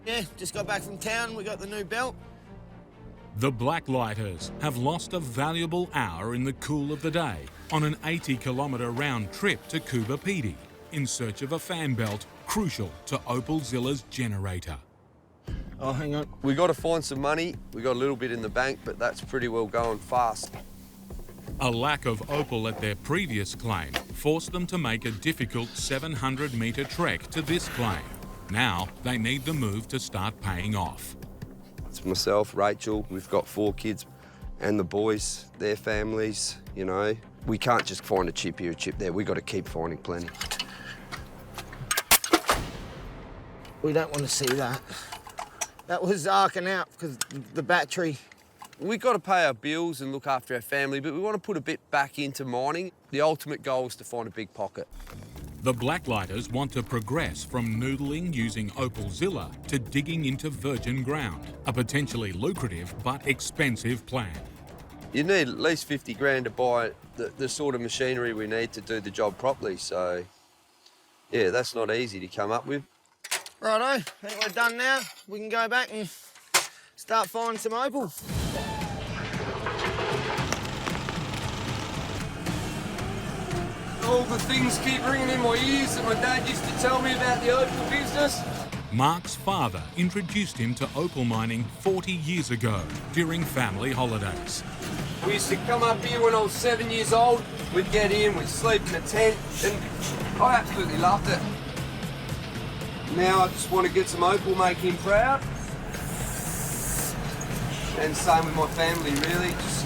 Yeah, just got back from town. We got the new belt. The Blacklighters have lost a valuable hour in the cool of the day on an 80-kilometre round trip to Coober Pedy in search of a fan belt crucial to Opalzilla's generator. Oh, hang on. We got to find some money. We got a little bit in the bank, but that's pretty well going fast. A lack of opal at their previous claim forced them to make a difficult 700-metre trek to this claim. Now they need the move to start paying off. It's myself, Rachel, we've got 4 kids, and the boys, their families, you know. We can't just find a chip here, a chip there. We've got to keep finding plenty. We don't want to see that. That was arcing out because the battery. We've got to pay our bills and look after our family, but we want to put a bit back into mining. The ultimate goal is to find a big pocket. The Blacklighters want to progress from noodling using Opalzilla to digging into virgin ground, a potentially lucrative but expensive plan. You need at least 50 grand to buy the sort of machinery we need to do the job properly, so yeah, that's not easy to come up with. Righto, I think we're done now. We can go back and start finding some opal. All the things keep ringing in my ears that my dad used to tell me about the opal business. Mark's father introduced him to opal mining 40 years ago during family holidays. We used to come up here when I was 7 years old. We'd get in, we'd sleep in a tent, and I absolutely loved it. Now I just want to get some opal, make him proud. And same with my family, really. Just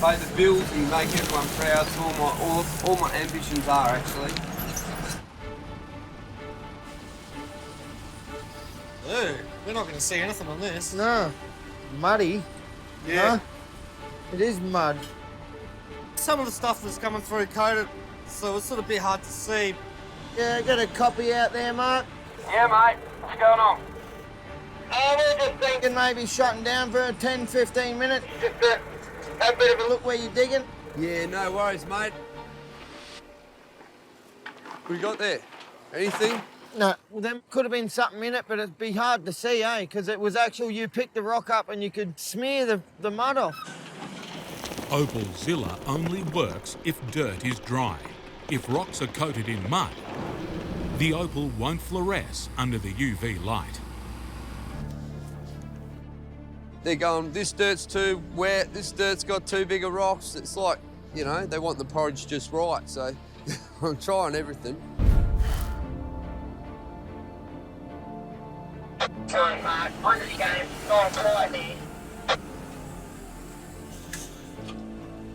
pay the bills and make everyone proud. That's all my ambitions are, actually. Dude, we're not going to see anything on this. No. Muddy. Yeah. No? It is mud. Some of the stuff was coming through coated, so it's sort of a bit hard to see. Yeah, got a copy out there, Mark? Yeah, mate. What's going on? We're just thinking maybe shutting down for 10, 15 minutes. Just to have a bit of a look where you're digging. Yeah, no worries, mate. What you got there? Anything? No, well, there could have been something in it, but it'd be hard to see, eh? Because it was actual, you picked the rock up and you could smear the mud off. Opalzilla only works if dirt is dry. If rocks are coated in mud, the opal won't fluoresce under the UV light. They're going, this dirt's too wet, this dirt's got too big of rocks. It's like, you know, they want the porridge just right, so I'm trying everything. Sorry, Mark. On the game, not quite there.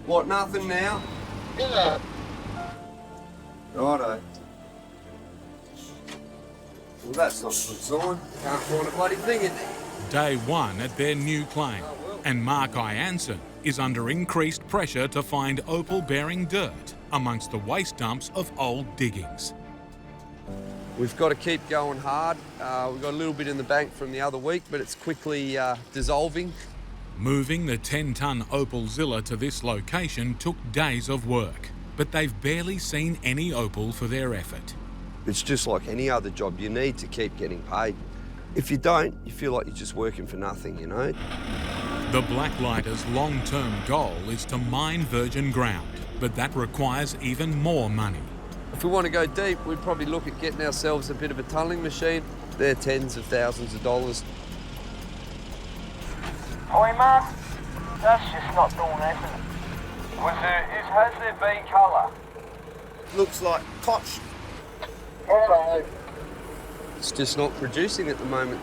What, nothing now? Yeah. Righto. Well, that's not a good sign. Can't find a bloody thing in there. Day one at their new claim, and Mark Ianson is under increased pressure to find opal-bearing dirt amongst the waste dumps of old diggings. We've got to keep going hard. We've got a little bit in the bank from the other week, but it's quickly dissolving. Moving the 10-ton Opalzilla to this location took days of work, but they've barely seen any opal for their effort. It's just like any other job. You need to keep getting paid. If you don't, you feel like you're just working for nothing, you know? The Blacklighters' long-term goal is to mine virgin ground, but that requires even more money. If we want to go deep, we'd probably look at getting ourselves a bit of a tunnelling machine. They're tens of thousands of dollars. Oi, Mark, that's just not doing anything. Has there been colour? Looks like potch. Hello. It's just not producing at the moment.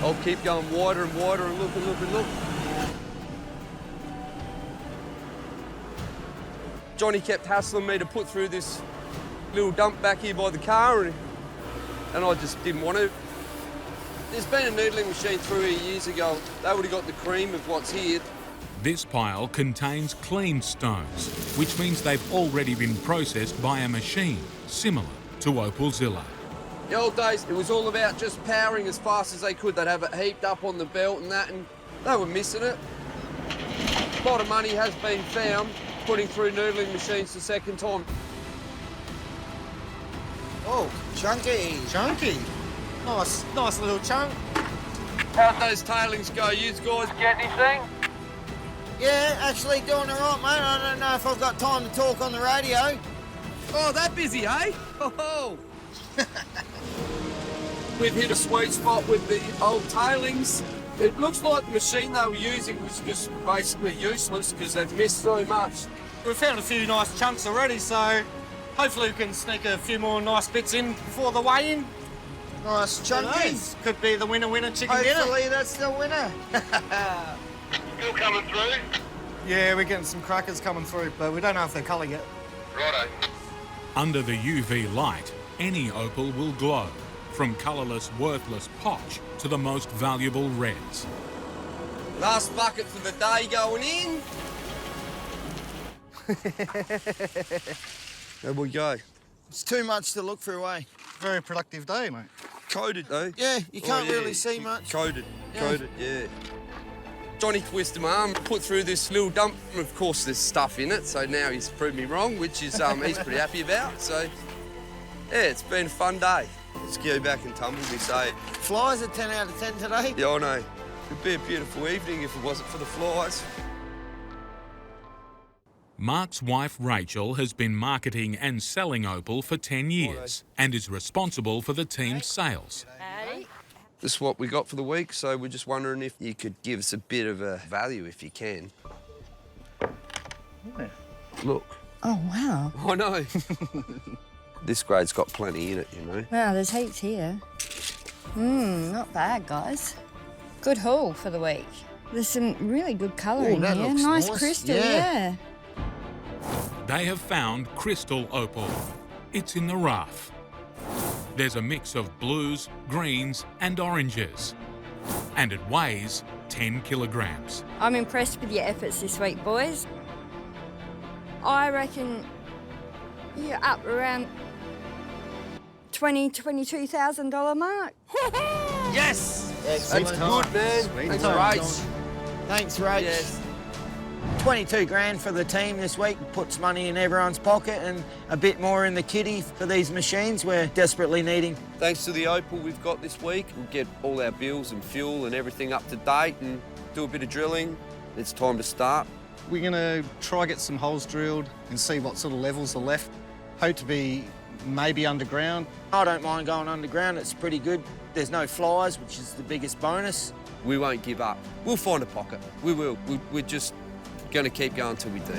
I'll keep going wider and wider and look and look and look. Johnny kept hassling me to put through this little dump back here by the car, and I just didn't want to. There's been a noodling machine through here years ago. They would have got the cream of what's here. This pile contains clean stones, which means they've already been processed by a machine similar to Opalzilla. The old days, it was all about just powering as fast as they could. They'd have it heaped up on the belt and that, and they were missing it. A lot of money has been found putting through noodling machines the second time. Oh, chunky. Chunky. Nice little chunk. How'd those tailings go? You guys Get anything? Yeah, actually doing all right, mate. I don't know if I've got time to talk on the radio. Oh, that busy, eh? Oh. We've hit a sweet spot with the old tailings. It looks like the machine they were using was just basically useless because they've missed so much. We've found a few nice chunks already, so hopefully we can sneak a few more nice bits in before the weigh-in. Nice chunky. Could be the winner chicken dinner. Hopefully that's the winner. Still coming through? Yeah, we're getting some crackers coming through, but we don't know if they're colour yet. Righto. Under the UV light, any opal will glow, from colourless, worthless potch to the most valuable reds. Last bucket for the day going in. There we go. It's too much to look through, eh? Very productive day, mate. Coated though. Yeah, you can't really see much. Coated, Yeah. yeah. Johnny twisted my arm, put through this little dump. Of course, there's stuff in it, so now he's proved me wrong, which is he's pretty happy about. So, yeah, it's been a fun day. Let's go back and tumble, we say. Flies are 10 out of 10 today. Yeah, I know. It'd be a beautiful evening if it wasn't for the flies. Mark's wife Rachel has been marketing and selling opal for 10 years and is responsible for the team's sales. This is what we got for the week, so we're just wondering if you could give us a bit of a value if you can. Yeah. Look. Oh, wow. I know. This grade's got plenty in it, you know. Wow, there's heaps here. Not bad, guys. Good haul for the week. There's some really good colour Ooh, in that here. looks Nice nice. crystal, Yeah. yeah. They have found crystal opal. It's in the rough. There's a mix of blues, greens and oranges. And it weighs 10 kilograms. I'm impressed with your efforts this week, boys. I reckon you're up around $22,000 mark. Yes! Excellent. That's good, man. Thanks, Rach. Thanks, Rach. Yes. 22 grand for the team this week. Puts money in everyone's pocket and a bit more in the kitty for these machines we're desperately needing. Thanks to the opal we've got this week, we'll get all our bills and fuel and everything up to date and do a bit of drilling. It's time to start. We're going to try get some holes drilled and see what sort of levels are left. Hope to be maybe underground. I don't mind going underground, it's pretty good. There's no flies, which is the biggest bonus. We won't give up. We'll find a pocket. We will. We're just going to keep going till we do.